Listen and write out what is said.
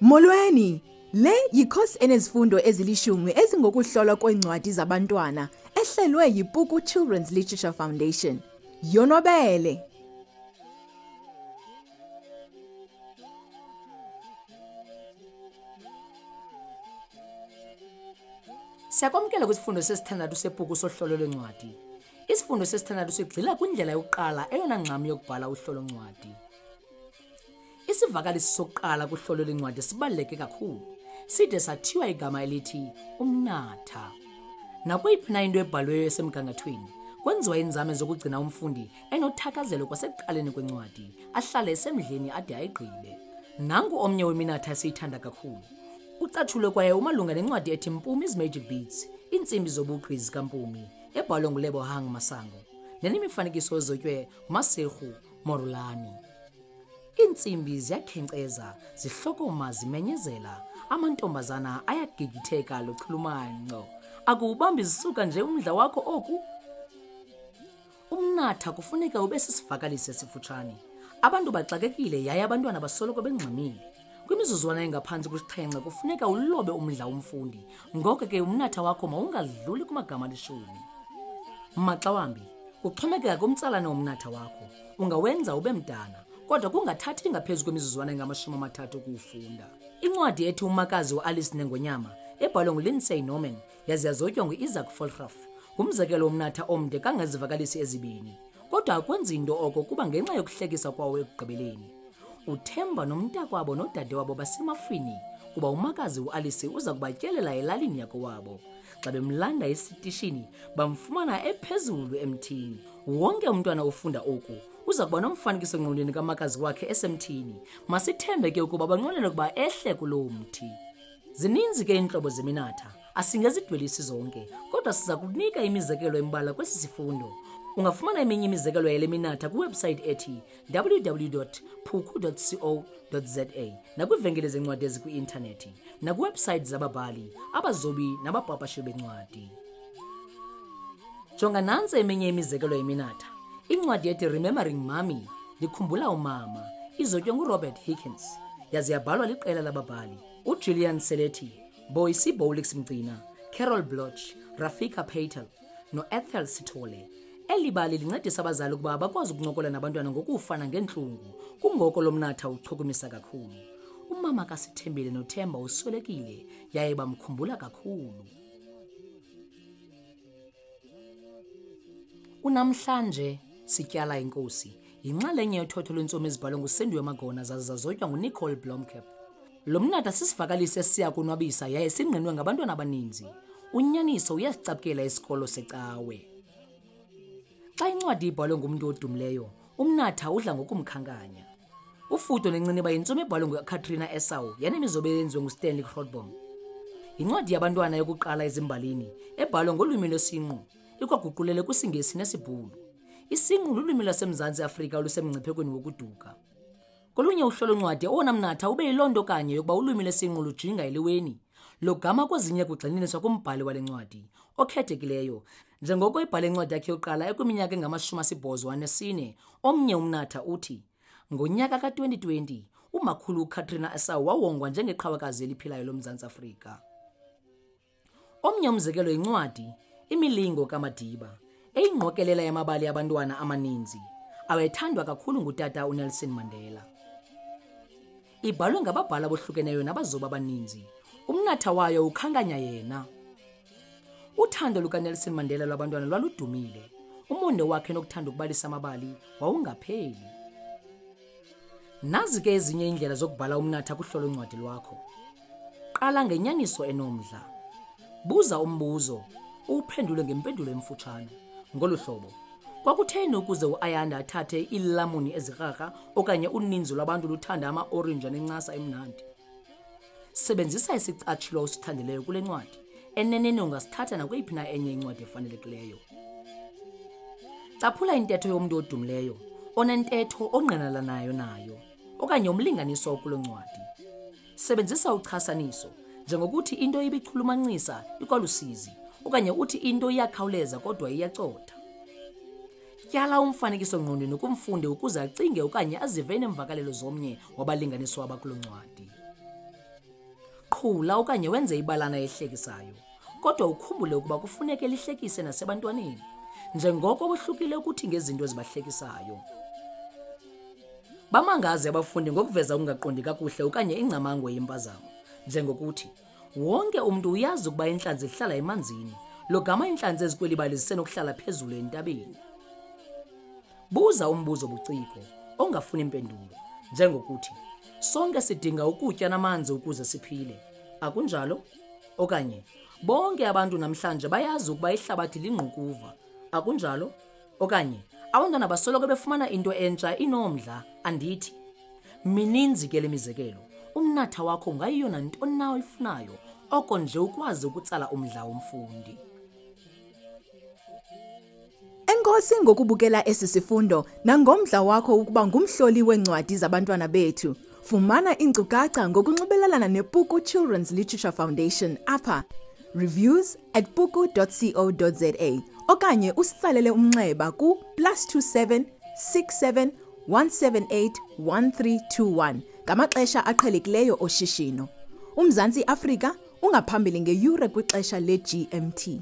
Molweni, le yikhosi enezifundo ezilishumi ezingokuhlolwa kwencwadi zabantwana ehlelwe yiPuku Children's Literature Foundation. Yonwabele. Siyakwamkela kwisifundo SesiThandathu sePuku sohlolo lwencwadi. Isifundo SesiThandathu sigxila kwindlela yokuqala eyona ngxam yokubhala uhlolo ncwadi. Isivakalisi sokuqala kuhlolo lwencwadi sibaluleke kakhulu. Side sathiywa igama elithi Umnatha. Nakweyiphi na into ebhalweyo esemgangathweni, kwenziwa inzame zokugcina umfundi enothakazelo kwasekuqaleni kwencwadi, ahlale esemdleni ade ayigqibe. Nangu omnye weminatha esiyithanda kakhulu. Ucathule kwaye umalunga nencwadi ethi Mpumi's Magic Beats, iintsimbi zobuqhi zikaMpumi, ebhalwe nguLebo Hang Masango, nenemifanekiso ezotywe nguMaserhu Morulani. Iintsimbi ziyakhenkceza, zihlokoma, zimenyezela, amantombazana ayagigitheka lochulumanco. Akuwubambi zisuka nje umdla wakho oku? Umnatha kufuneka ube sisivakalisi esifutshane. Abantu baxakekile yaye abantwana basoloko bengxamile. Kwimizuzwana engaphantsi kwisixhenxe kufuneka ulobe umdla umfundi. Ngoko ke umnatha wakho mawungadluli kumagama 10. Maxa wambi kuxhomekeka kumtsalane womnatha wakho. Ungawenza ube mdana, kodwa kungathathi ngaphezu kwemizuzwana engama-30 ukuwufunda. Incwadi ethi Umakazi uAlice Nengonyama, ebhalwe nguLindsay Norman, yaze yazotywa nguIsaac Volgraff, ngumzekelo womnatha omde kangezivakalisi ezibini. Kodwa akwenzi into oko kuba ngenxa yokuhlekisa kwawo ekugqibeleni. uThemba nomntakwabo nodade wabo basemafini kuba umakazi uAlice uza kubatyelela elalini yakowabo. Xa bemlanda esitishini bamfumana ephezulu emthini. Wonke umntwana ufunda oku uza kuba nomfanekiso ngqondweni kamakazi wakhe esemthini. Masithembe ke ukuba banqwenela ukuba ehle kuloo mthi. Zininzi ke iintlobo zeminatha, asingezidwelisi zonke, kodwa siza kunika imizekelo embala kwesi sifundo. Ungafumana eminye imizekelo yale minatha kwiwebsite ethi www.puku.co.za nakwiivenkile zencwadi ezikwi-intanethi nakwiwebsite zababhali, abazobi nabapapashi bencwadi. Jonga nantsi eminye imizekelo yeminatha. Incwadi ethi Remembering Mommy, Ndikhumbula umama, izotywe nguRobert Hickens, yaze yabhalwa liqela lababhali uJulian Seletti, Boyce Bowlix Mgcina, Carol Bloch, Rafika Patel noEthel Sithole. Eli bali lincedisa abazali ukuba bakwazi ukuncokola nabantwana ngokufana ngentlungu. Kungoko lo mnatha uchukumisa kakhulu. Umama kaSithembile noThemba uswelekile yaye bamkhumbula kakhulu. Unamhlanje sityala inkosi yinxalenye yothotho lwentsomi ezibhalwe nguSendiwe Magona zaze zazotywa nguNicole Blomkamp. Lo mnatha sisivakalisi esiya konwabisa yaye singqinwe ngabantwana abaninzi. Unyaniso uyasicapukela isikolo secawe. Xa incwadi ibhalwe ngumntu odumileyo, umnatha udla ngokumkhankanya. Ufudo nenciniba yintsomi ebhalwe nguKatrina Esau yanemizobe eyenziwe nguStanley Crodbom. Incwadi yabantwana yokuqala ezimbalini ebhalwe ngolwimi lwesinqu, ikwaguqulele kwisiNgesi nesiBhulu. Isinqu lulwimi lwaseMzantsi Afrika olusemngciphekweni wokuduka. Kolunye uhlolo ncwadi owona mnatha ube yilonto kanye yokuba ulwimi lwesinqu lujinga eliweni. Lo gama kwezinye kugxininiswa kumbhali wale ncwadi okhethekileyo, njengoko ibhale incwadi yakhe yokuqala ekwiminyaka engama-84. Omnye umnatha uthi, ngonyaka ka-2020 umakhulu uKatrina Esau wawongwa njengeqhawakazi eliphilayo loMzantsi Afrika. Omnye umzekelo yincwadi Imilingo kaMadiba, eyingqokelela yamabali abantwana amaninzi awethandwa kakhulu ngutata uNelson Mandela. Ibhalwe ngababhala abohlukeneyo nabazoba abaninzi. Umnatha wayo ukhankanya yena. Uthando lukaNelson Mandela lwabantwana lwaludumile. Umonde wakhe nokuthanda ukubalisa amabali wawungapheli. Nazi ke ezinye indlela zokubhala umnatha kuhlolo ncwadi lwakho. Qala ngenyaniso enomdla. Buza umbuzo, uphendule ngempendulo emfutshane. Ngolu hlobo, kwakutheni ukuze uAyanda athathe iilamuni ezirharha okanye uninzi lwabantu luthanda ama-orange anencasa emnandi? Sebenzisa isicatshilo osithandileyo kule ncwadi. Eneneni ungasithatha nakweyiphi na enye incwadi efanelekileyo. Caphula intetho yomntu odumileyo, onentetho ongqinelanayo nayo, okanye umlinganiso kulo ncwadi. Sebenzisa uchasaniso, njengokuthi into ibichulumancisa ikwalusizi okanye uthi into iyakhawuleza kodwa iyacotha. Tyala umfanekiso ngqondweni kumfundi ukuze acinge okanye azive nemvakalelo zomnye wabalinganiswa abakulo ncwadi. Qhula okanye wenze ibalana ehlekisayo, kodwa ukhumbule ukuba kufuneke lihlekise nasebantwaneni, njengoko bohlukile ukuthi ngezinto ezibahlekisayo. Bamangaze abafundi ngokuveza ukungaqondi kakuhle okanye ingcamango yempazamo, njengokuthi wonke umuntu uyazi ukuba intlanzi ihlala emanzini, lo gama intlanzi ezikwelibali zisenokuhlala phezulu entabeni. Buza umbuzo buciko ongafuni impendulo, njengokuthi sonke sidinga ukutya namanzi ukuze siphile, akunjalo? Okanye bonke abantu namhlanje bayazi ukuba ihlabathi lingqukuva, akunjalo? Okanye abantwana basoloko befumana into entsha inomdla, andithi? Mininzi ke le mizekelo, umnatha wakho ngayiyo nantoni na oyifunayo, oko nje ukwazi ukutsala umdla womfundi. Enkosi ngokubukela esi sifundo nangomdla wakho ukuba ngumhloli weencwadi zabantwana bethu. Fumana iinkcukacha ngokunxibelelana nePuku Children's Literature Foundation apha reviews@puku.co.za okanye usitsalele umnxeba ku +27 67 178 1321 ngamaxesha aqhelekileyo oshishino. UMzantsi Afrika ungaphambili ngeyure kwixesha le-GMT.